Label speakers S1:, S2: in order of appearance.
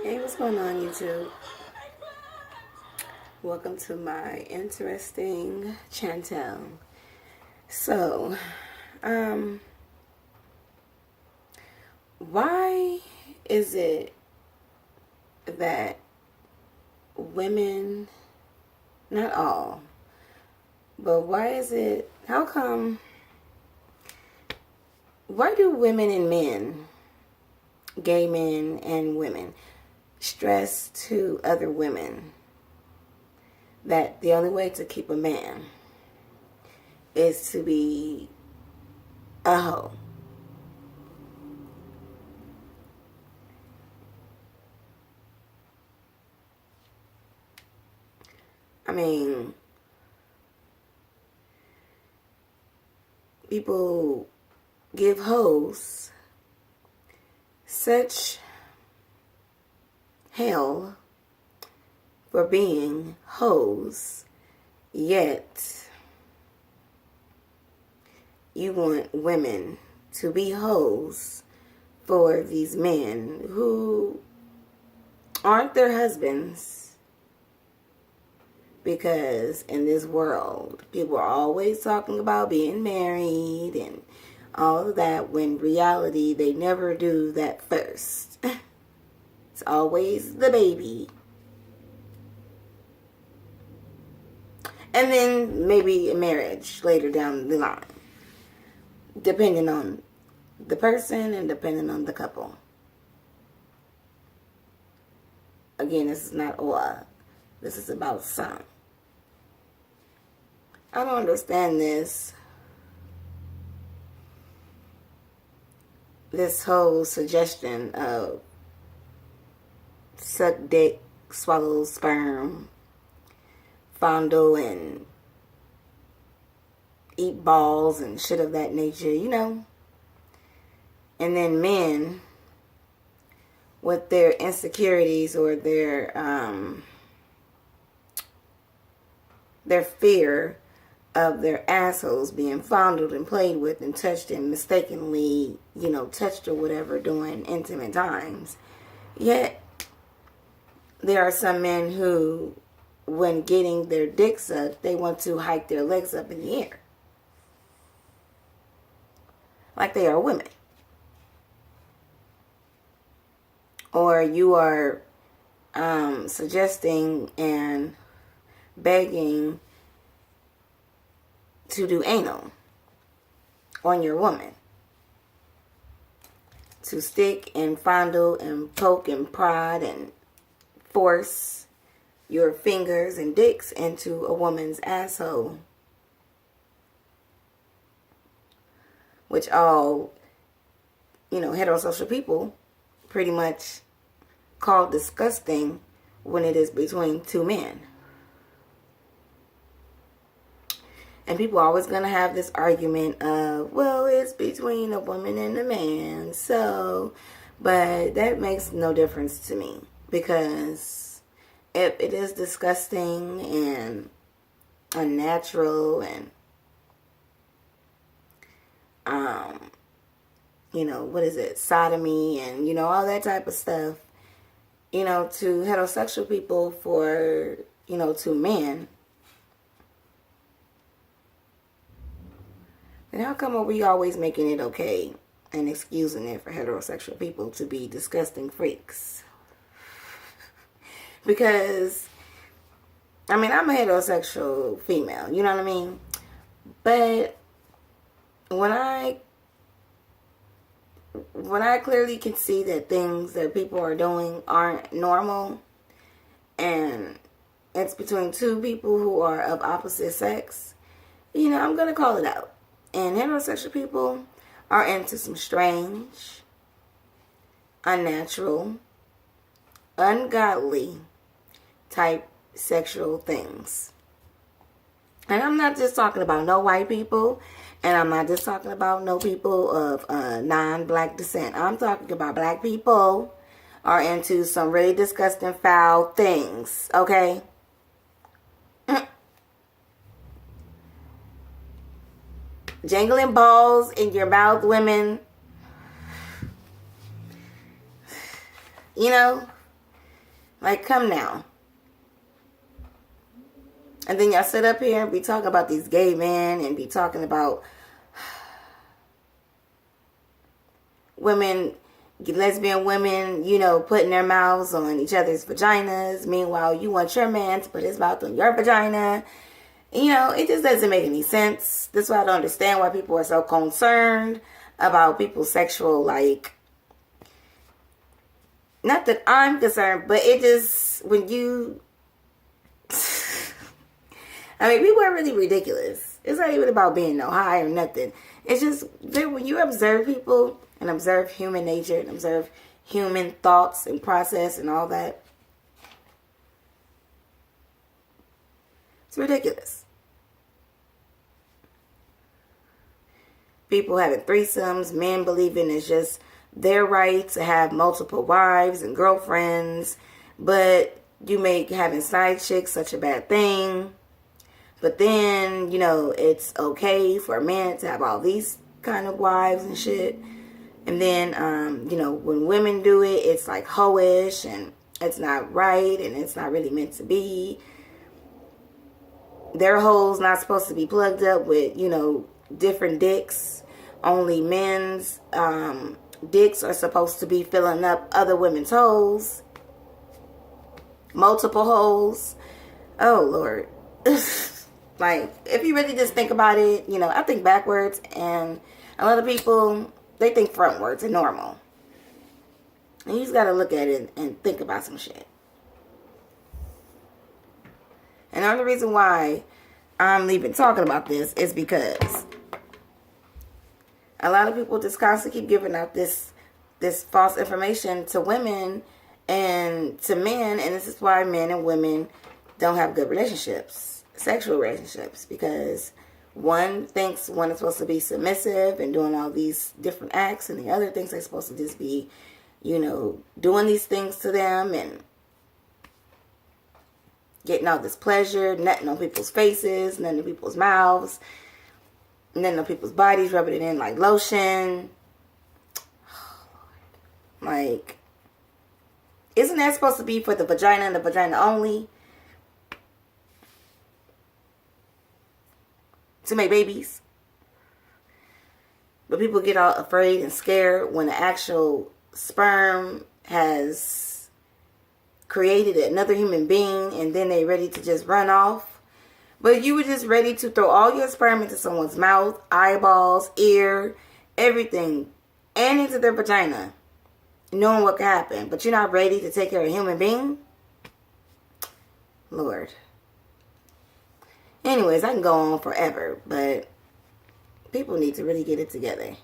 S1: Hey, what's going on, YouTube? Welcome to my interesting channel. So, why is it that women, not all, but why do women and men, gay men and women, stress to other women that the only way to keep a man is to be a hoe? I mean, people give hoes such hell for being hoes, yet you want women to be hoes for these men who aren't their husbands, because in this world people are always talking about being married and all of that, when reality they never do that first. It's always the baby. And then maybe a marriage later down the line, depending on the person and depending on the couple. Again, this is not all. This is about some. I don't understand this whole suggestion of suck dick, swallow sperm, fondle and eat balls and shit of that nature, you know. And then men with their insecurities or their fear of their assholes being fondled and played with and touched and mistakenly, touched or whatever during intimate times. Yet, there are some men who, when getting their dick sucked, they want to hike their legs up in the air. Like they are women. Or you are suggesting and begging to do anal on your woman, to stick and fondle and poke and prod and force your fingers and dicks into a woman's asshole, which all heterosexual people pretty much call disgusting when it is between two men. And people are always going to have this argument of, well, it's between a woman and a man, so, but that makes no difference to me, because if it is disgusting and unnatural and, sodomy and, all that type of stuff, to heterosexual people for, to men, and how come are we always making it okay and excusing it for heterosexual people to be disgusting freaks? Because, I'm a heterosexual female, you know what I mean? But when I clearly can see that things that people are doing aren't normal, and it's between two people who are of opposite sex, I'm going to call it out. And heterosexual people are into some strange, unnatural, ungodly type sexual things. And I'm not just talking about no white people, and I'm not just talking about no people of non-black descent. I'm talking about black people are into some really disgusting, foul things, okay? Jangling balls in your mouth, women. Like, come now. And then y'all sit up here and be talking about these gay men and be talking about women, lesbian women, you know, putting their mouths on each other's vaginas. Meanwhile, you want your man to put his mouth on your vagina. You know, it just doesn't make any sense. That's why I don't understand why people are so concerned about people's sexual, like, not that I'm concerned, but it just, when you, I mean, people are really ridiculous. It's not even about being no high or nothing. It's just, when you observe people and observe human nature and observe human thoughts and process and all that, it's ridiculous. People having threesomes, men believing it's just their right to have multiple wives and girlfriends, but you make having side chicks such a bad thing. But then, you know, it's okay for a man to have all these kind of wives and shit. And then, you know, when women do it, it's like hoish and it's not right and it's not really meant to be. Their holes not supposed to be plugged up with, you know, different dicks. Only men's dicks are supposed to be filling up other women's holes. Multiple holes. Oh, Lord. Like, if you really just think about it, you know, I think backwards, and a lot of people, they think frontwards and normal. And you just got to look at it and think about some shit. And the only reason why I'm even talking about this is because a lot of people just constantly keep giving out this false information to women and to men, and this is why men and women don't have good relationships, sexual relationships, because one thinks one is supposed to be submissive and doing all these different acts, and the other thinks they're supposed to just be, you know, doing these things to them and getting all this pleasure, nutting on people's faces, nutting on people's mouths, nutting on people's bodies, rubbing it in like lotion. Like, isn't that supposed to be for the vagina and the vagina only? To make babies? But people get all afraid and scared when the actual sperm has created another human being and then they're ready to just run off. But you were just ready to throw all your sperm into someone's mouth, eyeballs, ear, everything, and into their vagina, knowing what could happen. But you're not ready to take care of a human being? Lord. Anyways, I can go on forever, but people need to really get it together.